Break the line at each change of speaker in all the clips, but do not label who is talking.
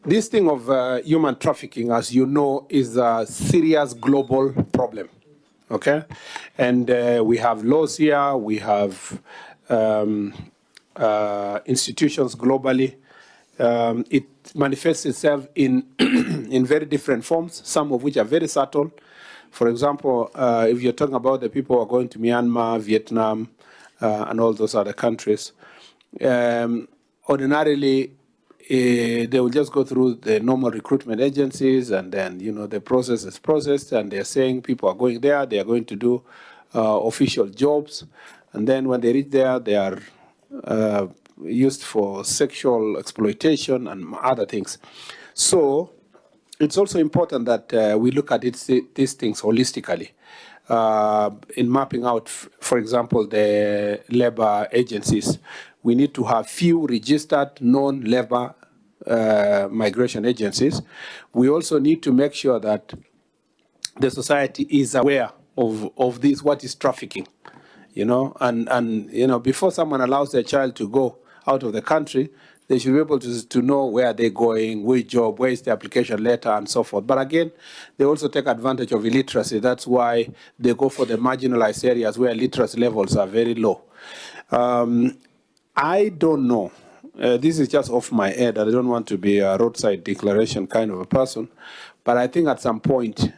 This thing of human trafficking, as you know, is a serious global problem. Okay, and we have laws here. We have institutions globally. It manifests itself in in very different forms, some of which are very subtle. For example, if you're talking about the people who are going to Myanmar, Vietnam, and all those other countries, ordinarily they will just go through the normal recruitment agencies, and then the process is processed, and they're saying people are going there, they are going to do official jobs, and then when they reach there, they are used for sexual exploitation and other things. So it's also important that we look at these things holistically. In mapping out, for example, the labor agencies, we need to have few registered non-labor migration agencies. We also need to make sure that the society is aware of this, what is trafficking, and before someone allows their child to go out of the country, they should be able to know where they're going, which job, where is the application letter, and so forth. But again, they also take advantage of illiteracy. That's why they go for the marginalized areas where literacy levels are very low. I don't know. This is just off my head. I don't want to be a roadside declaration kind of a person. But I think at some point,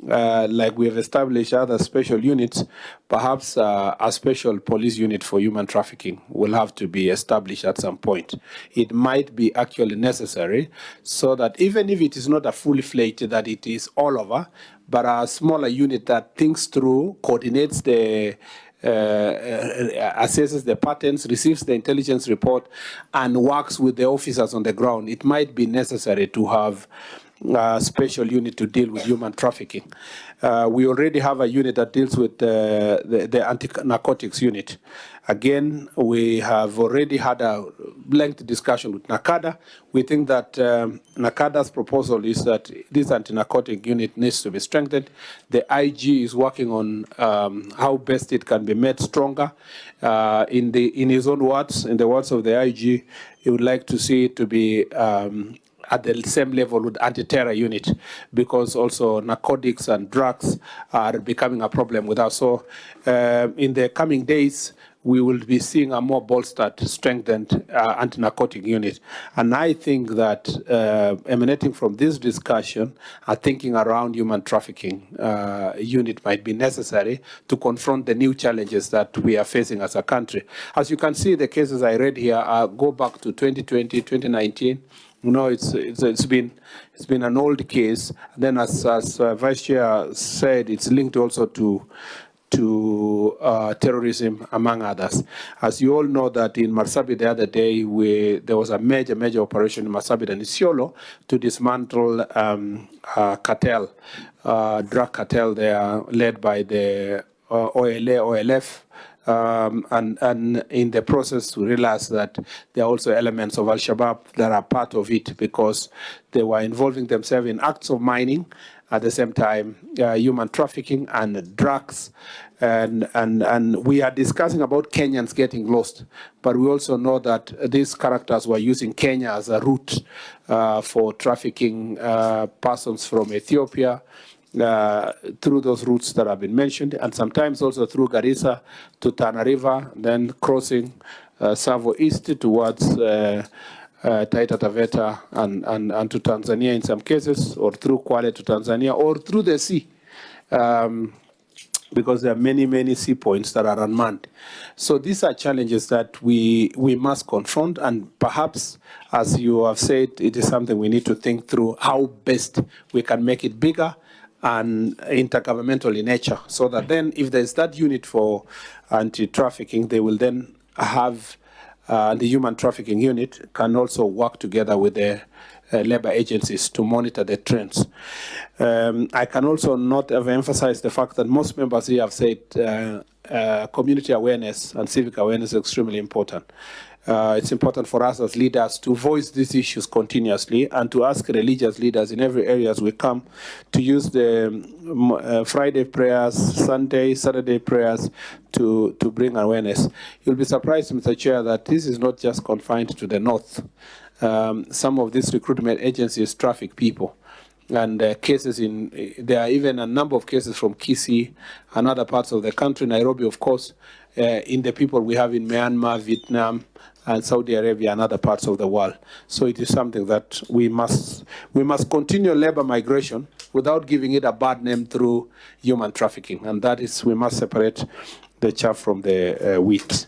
like we have established other special units, perhaps a special police unit for human trafficking will have to be established at some point. It might be actually necessary, so that even if it is not a fully fledged, that it is all over, but a smaller unit that thinks through, coordinates the assesses the patterns, receives the intelligence report, and works with the officers on the ground. It might be necessary to have a special unit to deal with human trafficking. We already have a unit that deals with the anti-narcotics unit. Again, we have already had a lengthy discussion with NACADA. We think that NACADA's proposal is that this anti-narcotic unit needs to be strengthened. The IG is working on how best it can be made stronger. In his own words, in the words of the IG, he would like to see it to be at the same level with anti-terror unit, because also narcotics and drugs are becoming a problem with us. So in the coming days, we will be seeing a more bolstered, strengthened anti-narcotic unit. And I think that emanating from this discussion, a thinking around human trafficking unit might be necessary to confront the new challenges that we are facing as a country. As you can see, the cases I read here go back to 2020, 2019. It's been an old case. And then, as Vice Chair said, it's linked also to terrorism, among others. As you all know, that in Marsabit the other day, there was a major operation in Marsabit and Isiolo to dismantle cartel, drug cartel there, led by the OLF. And in the process, we realized that there are also elements of Al-Shabaab that are part of it, because they were involving themselves in acts of mining, at the same time human trafficking and drugs. And we are discussing about Kenyans getting lost, but we also know that these characters were using Kenya as a route for trafficking persons from Ethiopia, through those routes that have been mentioned, and sometimes also through Garissa to Tana River, then crossing Savo East towards Taita Taveta and to Tanzania in some cases, or through Kwale to Tanzania, or through the sea, because there are many sea points that are unmanned. So these are challenges that we must confront, and perhaps, as you have said, it is something we need to think through how best we can make it bigger and intergovernmental in nature, so that then if there's that unit for anti-trafficking, they will then have the human trafficking unit can also work together with the labor agencies to monitor the trends. I can also not emphasize the fact that most members here have said community awareness and civic awareness is extremely important. It's important for us as leaders to voice these issues continuously, and to ask religious leaders in every area as we come to use the Friday prayers, Sunday, Saturday prayers to bring awareness. You'll be surprised, Mr. Chair, that this is not just confined to the north. some of these recruitment agencies traffic people. And there are even a number of cases from Kisii and other parts of the country, Nairobi, of course, in the people we have in Myanmar, Vietnam, and Saudi Arabia and other parts of the world. So it is something that we must continue labor migration without giving it a bad name through human trafficking. And that is, we must separate the chaff from the wheat.